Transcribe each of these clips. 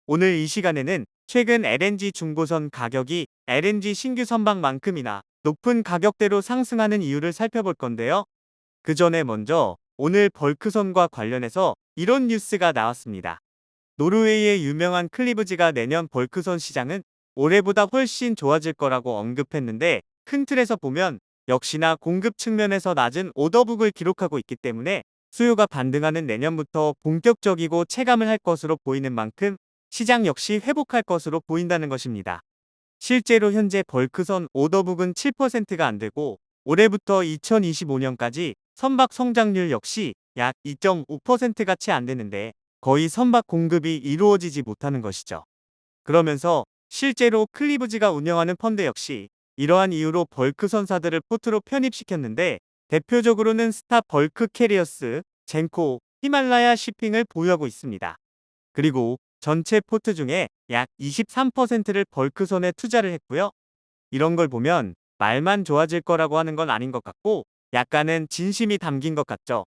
오늘 이 시간에는 최근 LNG 중고선 가격이 LNG 신규 선박만큼이나 높은 가격대로 상승하는 이유를 살펴볼 건데요. 그 전에 먼저 오늘 벌크선과 관련해서 이런 뉴스가 나왔습니다. 노르웨이의 유명한 클리브지가 내년 벌크선 시장은 올해보다 훨씬 좋아질 거라고 언급했는데, 큰 틀에서 보면 역시나 공급 측면에서 낮은 오더북을 기록하고 있기 때문에 수요가 반등하는 내년부터 본격적이고 체감을 할 것으로 보이는 만큼 시장 역시 회복할 것으로 보인다는 것입니다. 실제로 현재 벌크선 오더북은 7%가 안 되고, 올해부터 2025년까지 선박 성장률 역시 약 2.5%가 채 안 되는데 거의 선박 공급이 이루어지지 못하는 것이죠. 그러면서 실제로 클리브지가 운영하는 펀드 역시 이러한 이유로 벌크 선사들을 포트로 편입시켰는데, 대표적으로는 스타 벌크 캐리어스, 젠코, 히말라야 shipping을 보유하고 있습니다. 그리고 전체 포트 중에 약 23%를 벌크선에 투자를 했고요. 이런 걸 보면 말만 좋아질 거라고 하는 건 아닌 것 같고, 약간은 진심이 담긴 것 같죠.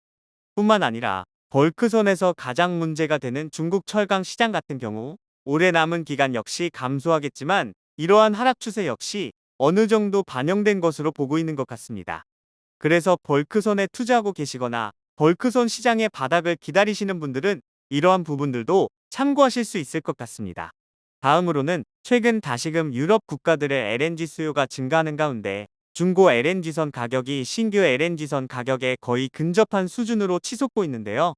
뿐만 아니라 벌크선에서 가장 문제가 되는 중국 철강 시장 같은 경우 올해 남은 기간 역시 감소하겠지만, 이러한 하락 추세 역시 어느 정도 반영된 것으로 보고 있는 것 같습니다. 그래서 벌크선에 투자하고 계시거나 벌크선 시장의 바닥을 기다리시는 분들은 이러한 부분들도 참고하실 수 있을 것 같습니다. 다음으로는 최근 다시금 유럽 국가들의 LNG 수요가 증가하는 가운데 중고 LNG선 가격이 신규 LNG선 가격에 거의 근접한 수준으로 치솟고 있는데요.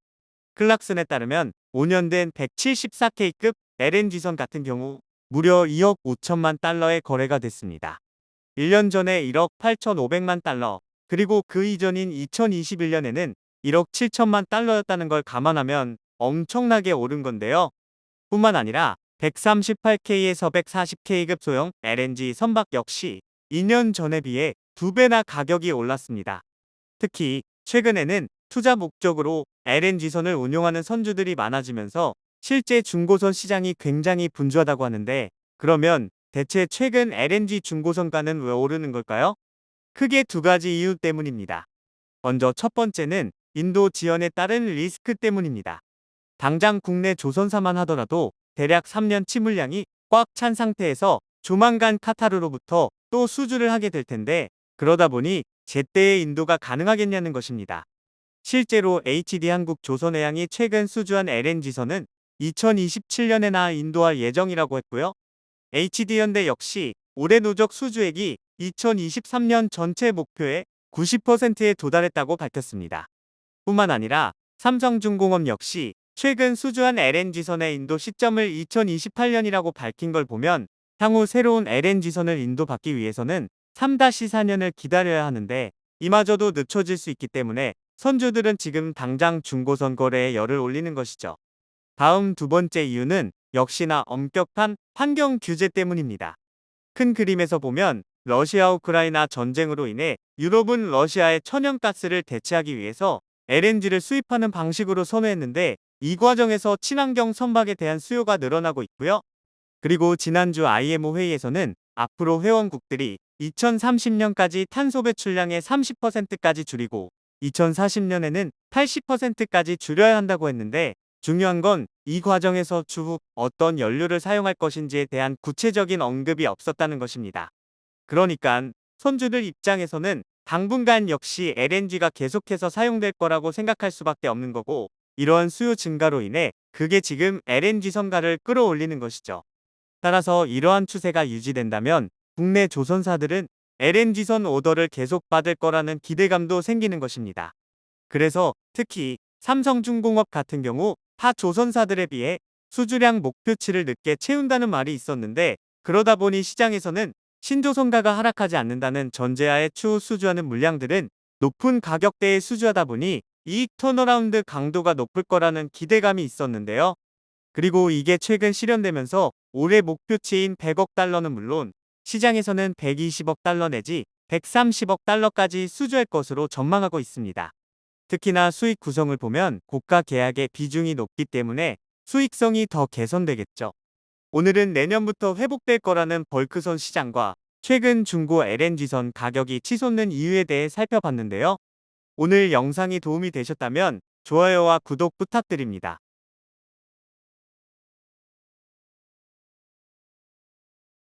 클락슨에 따르면 5년 된 174K급 LNG선 같은 경우 무려 2억 5천만 달러의 거래가 됐습니다. 1년 전에 1억 8,500만 달러, 그리고 그 이전인 2021년에는 1억 7천만 달러였다는 걸 감안하면 엄청나게 오른 건데요. 뿐만 아니라 138K에서 140K급 소형 LNG 선박 역시 2년 전에 비해 2배나 가격이 올랐습니다. 특히 최근에는 투자 목적으로 LNG선을 운용하는 선주들이 많아지면서 실제 중고선 시장이 굉장히 분주하다고 하는데, 그러면 대체 최근 LNG 중고선가는 왜 오르는 걸까요? 크게 두 가지 이유 때문입니다. 먼저 첫 번째는 인도 지연에 따른 리스크 때문입니다. 당장 국내 조선사만 하더라도 대략 3년치 물량이 꽉 찬 상태에서 조만간 카타르로부터 또 수주를 하게 될 텐데, 그러다 보니 제때의 인도가 가능하겠냐는 것입니다. 실제로 HD 한국 조선해양이 최근 수주한 LNG선은 2027년에나 인도할 예정이라고 했고요. HD현대 역시 올해 누적 수주액이 2023년 전체 목표의 90%에 도달했다고 밝혔습니다. 뿐만 아니라 삼성중공업 역시 최근 수주한 LNG선의 인도 시점을 2028년이라고 밝힌 걸 보면 향후 새로운 LNG선을 인도받기 위해서는 3-4년을 기다려야 하는데, 이마저도 늦춰질 수 있기 때문에 선주들은 지금 당장 중고선 거래에 열을 올리는 것이죠. 다음 두 번째 이유는 역시나 엄격한 환경 규제 때문입니다. 큰 그림에서 보면 러시아 우크라이나 전쟁으로 인해 유럽은 러시아의 천연가스를 대체하기 위해서 LNG를 수입하는 방식으로 선호했는데, 이 과정에서 친환경 선박에 대한 수요가 늘어나고 있고요. 그리고 지난주 IMO 회의에서는 앞으로 회원국들이 2030년까지 탄소 배출량의 30%까지 줄이고 2040년에는 80%까지 줄여야 한다고 했는데, 중요한 건 이 과정에서 추후 어떤 연료를 사용할 것인지에 대한 구체적인 언급이 없었다는 것입니다. 그러니까 선주들 입장에서는 당분간 역시 LNG가 계속해서 사용될 거라고 생각할 수밖에 없는 거고, 이러한 수요 증가로 인해 그게 지금 LNG 선가를 끌어올리는 것이죠. 따라서 이러한 추세가 유지된다면 국내 조선사들은 LNG선 오더를 계속 받을 거라는 기대감도 생기는 것입니다. 그래서 특히 삼성중공업 같은 경우 타 조선사들에 비해 수주량 목표치를 늦게 채운다는 말이 있었는데, 그러다 보니 시장에서는 신조선가가 하락하지 않는다는 전제하에 추후 수주하는 물량들은 높은 가격대에 수주하다 보니 이익 턴어라운드 강도가 높을 거라는 기대감이 있었는데요. 그리고 이게 최근 실현되면서 올해 목표치인 100억 달러는 물론 시장에서는 120억 달러 내지 130억 달러까지 수주할 것으로 전망하고 있습니다. 특히나 수익 구성을 보면 고가 계약의 비중이 높기 때문에 수익성이 더 개선되겠죠. 오늘은 내년부터 회복될 거라는 벌크선 시장과 최근 중고 LNG선 가격이 치솟는 이유에 대해 살펴봤는데요. 오늘 영상이 도움이 되셨다면 좋아요와 구독 부탁드립니다.